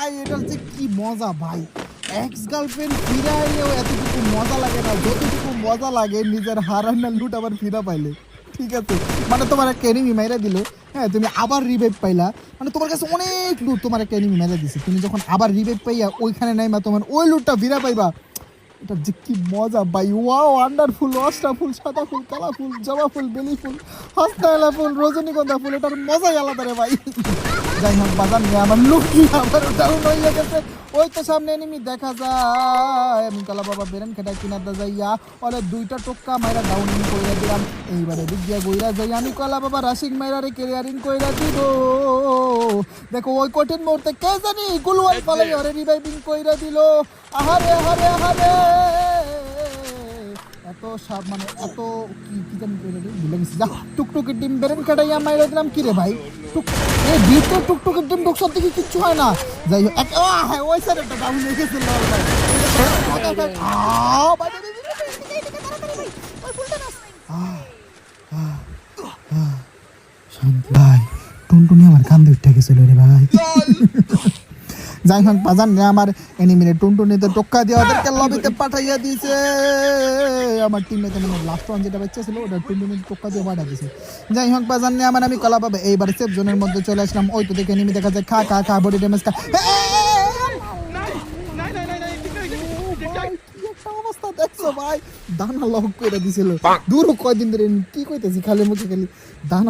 ভাই এটা যে কি মজা ভাই, এক্স গার্লফ্রেন্ড ফিরে আইলেও এতটুকু মজা লাগে না যতটুকু মজা লাগে নিজের হারানো লুট আবার ফিরা পাইলে। ঠিক আছে, মানে তোমার একটা এনিমি মাইরা দিল, হ্যাঁ তুমি আবার রিভাইভ পাইলা, মানে তোমার কাছে অনেক লুট তোমার একটা এনিমি মাইরা দিছে, তুমি যখন আবার রিভাইভ পাইয়া ওইখানে নাইমা তোমার ওই লুটটা ফিরা পাইবা, এটা যে কি মজা ভাই। ওয়াও, ওয়ান্ডারফুল, অস্টা ফুল, সাদা ফুল, কালা ফুল, জবা ফুল, বেলি ফুল, হস্তালা ফুল, রজনীগন্ধা ফুল, এটার মজাই আলাদা রে ভাই। যাই হোক বাজার নিয়ে আমার লুকি আবার ডাউন হয়ে গেছে। ওই তো সামনে এনিমি দেখা যায়, আমি কালা বাবা বেরেন খেটা কিনাতে যাইয়া ওরে দুইটা টোক্কা মাইরা ডাউনিং কইরা দিলাম। এইবারে দিক দিয়া গইরা যাই আমি কলা বাবা রাশিং মাইরা রে ক্লিয়ারিং কইরা দিব। দেখো ওই কঠিন মুহূর্তে কে জানি গুলওয়াল পালাই ওরে রিভাইভিং কইরা দিল। আহারে আহারে আহারে, এত সব মানে এত কি কি জানি কইরা দিল ভুলে গেছি। যা টুকটুকি ডিম বেরেন খেটাইয়া মাইরা দিলাম। কি রে ভাই টুক এই ভিতর টুকটুকি ডিম ঢুকসার দিকে কিচ্ছু হয় না। যাই হোক হ্যাঁ ওই সাইড একটা ডাউন হয়ে গেছিল ভাই। ভাই টুনটুনি আমার কান্দে উঠে গেছিল রে ভাই। যাই হোক বাজান নিয়ে আমার এনিমিনে টুনটুনিতে টোক্কা দিয়ে ওদেরকে লবিতে পাঠাইয়া দিয়েছে। আমার টিমমেট মানে লাস্ট ওয়ান যেটা বাচ্চা ছিল ওটা টুনটুনিতে টোক্কা দিয়ে পাঠা দিয়েছে। যাই হোক বাজান নিয়ে আমার আমি কলা পাবে এইবার সেফ জোনের মধ্যে চলে আসলাম। ওই তো দেখে এনিমি দেখা যায় খা খা খা বডি ড্যামেজ খা। অবস্থা দেখছো ভাই, দানা লক করে দিছিল। দূর কয়দিন ধরে কি কইতেছি খালি মুখে খালি দানা